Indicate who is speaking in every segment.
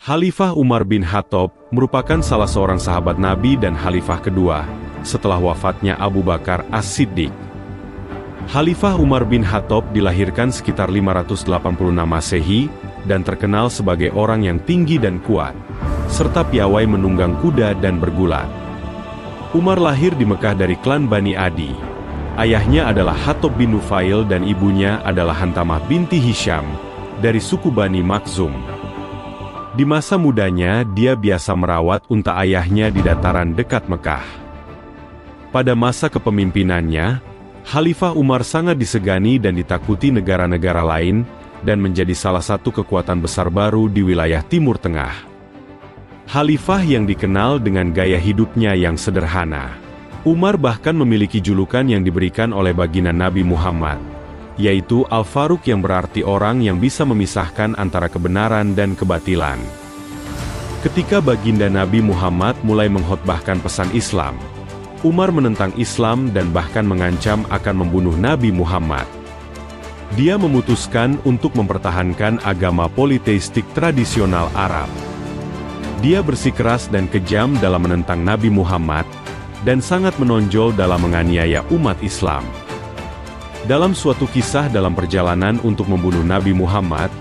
Speaker 1: Khalifah Umar bin Khattab merupakan salah seorang sahabat Nabi dan khalifah kedua setelah wafatnya Abu Bakar As-Siddiq. Khalifah Umar bin Khattab dilahirkan sekitar 586 Masehi dan terkenal sebagai orang yang tinggi dan kuat, serta piawai menunggang kuda dan bergulat. Umar lahir di Mekah dari klan Bani Adi. Ayahnya adalah Khattab bin Nufail dan ibunya adalah Hantamah binti Hisham dari suku Bani Makhzum. Di masa mudanya, dia biasa merawat unta ayahnya di dataran dekat Mekah. Pada masa kepemimpinannya, Khalifah Umar sangat disegani dan ditakuti negara-negara lain dan menjadi salah satu kekuatan besar baru di wilayah Timur Tengah. Khalifah yang dikenal dengan gaya hidupnya yang sederhana. Umar bahkan memiliki julukan yang diberikan oleh baginda Nabi Muhammad, yaitu Al-Faruq, yang berarti orang yang bisa memisahkan antara kebenaran dan kebatilan. Ketika baginda Nabi Muhammad mulai mengkhotbahkan pesan Islam, Umar menentang Islam dan bahkan mengancam akan membunuh Nabi Muhammad. Dia memutuskan untuk mempertahankan agama politeistik tradisional Arab. Dia bersikeras dan kejam dalam menentang Nabi Muhammad, dan sangat menonjol dalam menganiaya umat Islam. Dalam suatu kisah dalam perjalanan untuk membunuh Nabi Muhammad,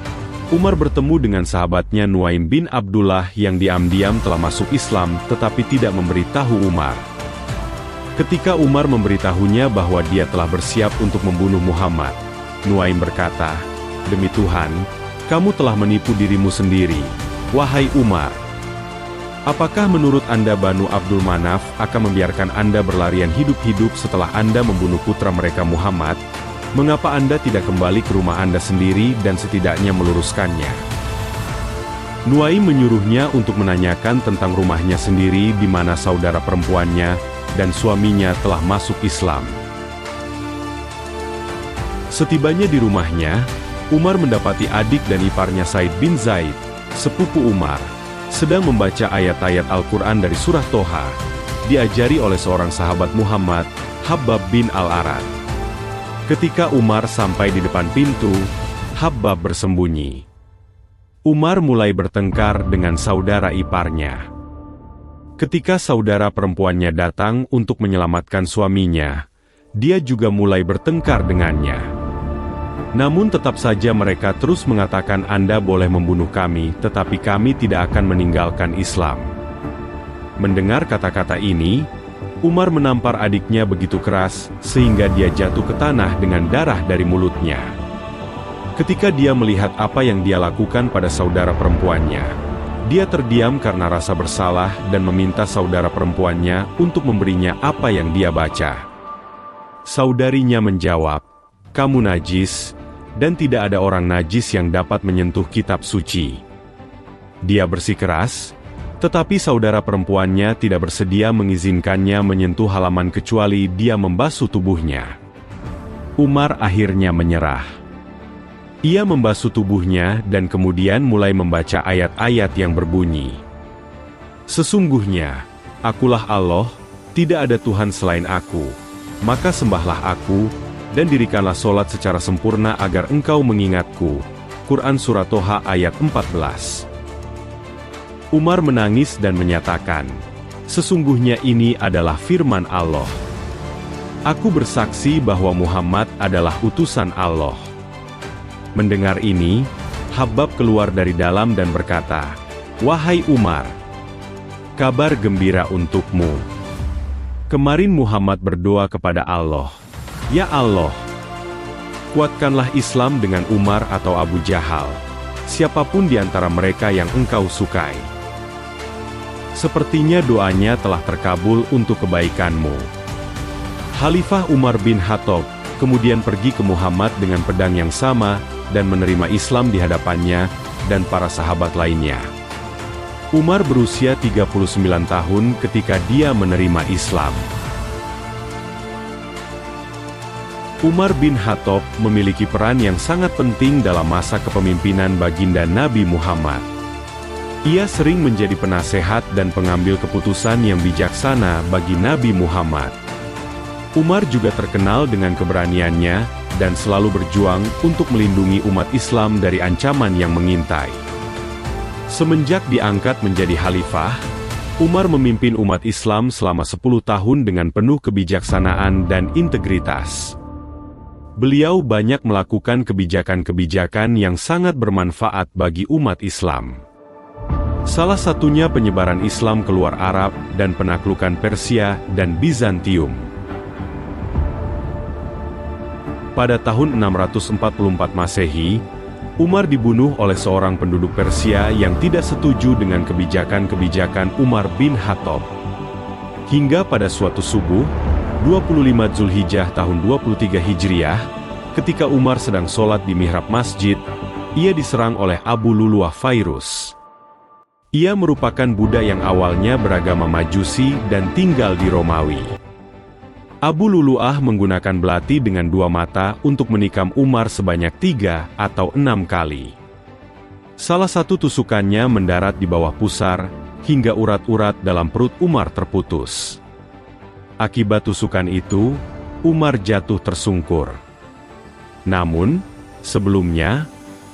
Speaker 1: Umar bertemu dengan sahabatnya Nuaim bin Abdullah yang diam-diam telah masuk Islam tetapi tidak memberitahu Umar. Ketika Umar memberitahunya bahwa dia telah bersiap untuk membunuh Muhammad, Nuaim berkata, "Demi Tuhan, kamu telah menipu dirimu sendiri, wahai Umar. Apakah menurut Anda Banu Abdul Manaf akan membiarkan Anda berlarian hidup-hidup setelah Anda membunuh putra mereka Muhammad? Mengapa Anda tidak kembali ke rumah Anda sendiri dan setidaknya meluruskannya?" Nuaim menyuruhnya untuk menanyakan tentang rumahnya sendiri di mana saudara perempuannya dan suaminya telah masuk Islam. Setibanya di rumahnya, Umar mendapati adik dan iparnya Said bin Zaid, sepupu Umar, sedang membaca ayat-ayat Al-Quran dari surah Toha, diajari oleh seorang sahabat Muhammad, Habbab bin Al-Arad. Ketika Umar sampai di depan pintu, Habbab bersembunyi. Umar mulai bertengkar dengan saudara iparnya. Ketika saudara perempuannya datang untuk menyelamatkan suaminya, dia juga mulai bertengkar dengannya. Namun tetap saja mereka terus mengatakan, "Anda boleh membunuh kami, tetapi kami tidak akan meninggalkan Islam." Mendengar kata-kata ini, Umar menampar adiknya begitu keras, sehingga dia jatuh ke tanah dengan darah dari mulutnya. Ketika dia melihat apa yang dia lakukan pada saudara perempuannya, dia terdiam karena rasa bersalah dan meminta saudara perempuannya untuk memberinya apa yang dia baca. Saudarinya menjawab, "Kamu najis, dan tidak ada orang najis yang dapat menyentuh kitab suci." Dia bersikeras, tetapi saudara perempuannya tidak bersedia mengizinkannya menyentuh halaman kecuali dia membasuh tubuhnya. Umar akhirnya menyerah. Ia membasuh tubuhnya dan kemudian mulai membaca ayat-ayat yang berbunyi, "Sesungguhnya, akulah Allah, tidak ada Tuhan selain aku, maka sembahlah aku, dan dirikanlah solat secara sempurna agar engkau mengingatku." Quran Surah Toha ayat 14. Umar menangis dan menyatakan, "Sesungguhnya ini adalah firman Allah. Aku bersaksi bahwa Muhammad adalah utusan Allah." Mendengar ini, Habbab keluar dari dalam dan berkata, "Wahai Umar, kabar gembira untukmu. Kemarin Muhammad berdoa kepada Allah, 'Ya Allah, kuatkanlah Islam dengan Umar atau Abu Jahal, siapapun di antara mereka yang engkau sukai.' Sepertinya doanya telah terkabul untuk kebaikanmu." Khalifah Umar bin Khattab kemudian pergi ke Muhammad dengan pedang yang sama dan menerima Islam di hadapannya dan para sahabat lainnya. Umar berusia 39 tahun ketika dia menerima Islam. Umar bin Khattab memiliki peran yang sangat penting dalam masa kepemimpinan baginda Nabi Muhammad. Ia sering menjadi penasehat dan pengambil keputusan yang bijaksana bagi Nabi Muhammad. Umar juga terkenal dengan keberaniannya dan selalu berjuang untuk melindungi umat Islam dari ancaman yang mengintai. Semenjak diangkat menjadi khalifah, Umar memimpin umat Islam selama 10 tahun dengan penuh kebijaksanaan dan integritas. Beliau banyak melakukan kebijakan-kebijakan yang sangat bermanfaat bagi umat Islam. Salah satunya penyebaran Islam keluar Arab dan penaklukan Persia dan Bizantium. Pada tahun 644 Masehi, Umar dibunuh oleh seorang penduduk Persia yang tidak setuju dengan kebijakan-kebijakan Umar bin Khattab. Hingga pada suatu subuh, 25 Zulhijjah tahun 23 Hijriah, ketika Umar sedang sholat di mihrab masjid, ia diserang oleh Abu Lulu'ah Fairuz. Ia merupakan Buddha yang awalnya beragama Majusi dan tinggal di Romawi. Abu Lulu'ah menggunakan belati dengan 2 mata untuk menikam Umar sebanyak 3 atau 6 kali. Salah satu tusukannya mendarat di bawah pusar, hingga urat-urat dalam perut Umar terputus. Akibat tusukan itu, Umar jatuh tersungkur. Namun, sebelumnya,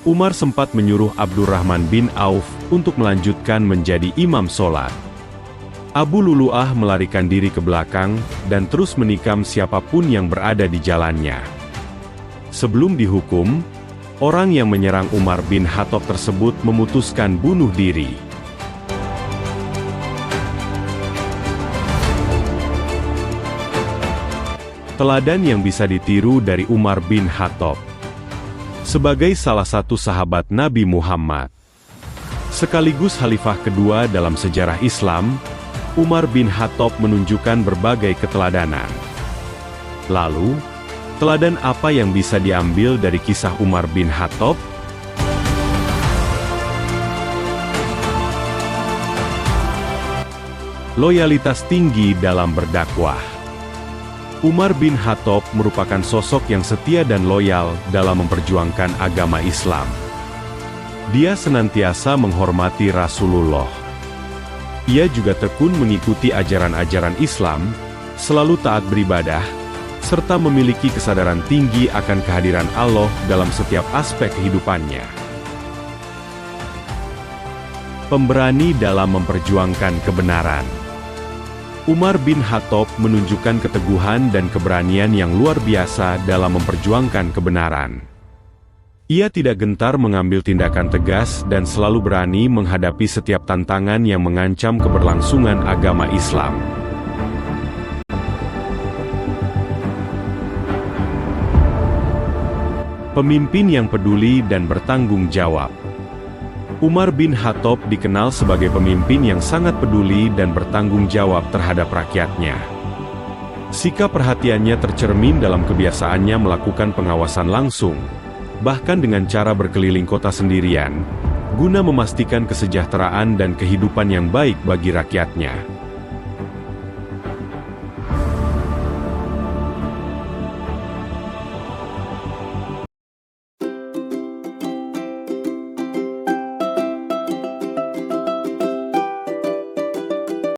Speaker 1: Umar sempat menyuruh Abdurrahman bin Auf untuk melanjutkan menjadi imam sholat. Abu Lulu'ah melarikan diri ke belakang dan terus menikam siapapun yang berada di jalannya. Sebelum dihukum, orang yang menyerang Umar bin Khattab tersebut memutuskan bunuh diri. Teladan yang bisa ditiru dari Umar bin Khattab. Sebagai salah satu sahabat Nabi Muhammad, sekaligus khalifah kedua dalam sejarah Islam, Umar bin Khattab menunjukkan berbagai keteladanan. Lalu, teladan apa yang bisa diambil dari kisah Umar bin Khattab? Loyalitas tinggi dalam berdakwah. Umar bin Khattab merupakan sosok yang setia dan loyal dalam memperjuangkan agama Islam. Dia senantiasa menghormati Rasulullah. Ia juga tekun mengikuti ajaran-ajaran Islam, selalu taat beribadah, serta memiliki kesadaran tinggi akan kehadiran Allah dalam setiap aspek kehidupannya. Pemberani dalam memperjuangkan kebenaran. Umar bin Khattab menunjukkan keteguhan dan keberanian yang luar biasa dalam memperjuangkan kebenaran. Ia tidak gentar mengambil tindakan tegas dan selalu berani menghadapi setiap tantangan yang mengancam keberlangsungan agama Islam. Pemimpin yang peduli dan bertanggung jawab. Umar bin Khattab dikenal sebagai pemimpin yang sangat peduli dan bertanggung jawab terhadap rakyatnya. Sikap perhatiannya tercermin dalam kebiasaannya melakukan pengawasan langsung, bahkan dengan cara berkeliling kota sendirian, guna memastikan kesejahteraan dan kehidupan yang baik bagi rakyatnya.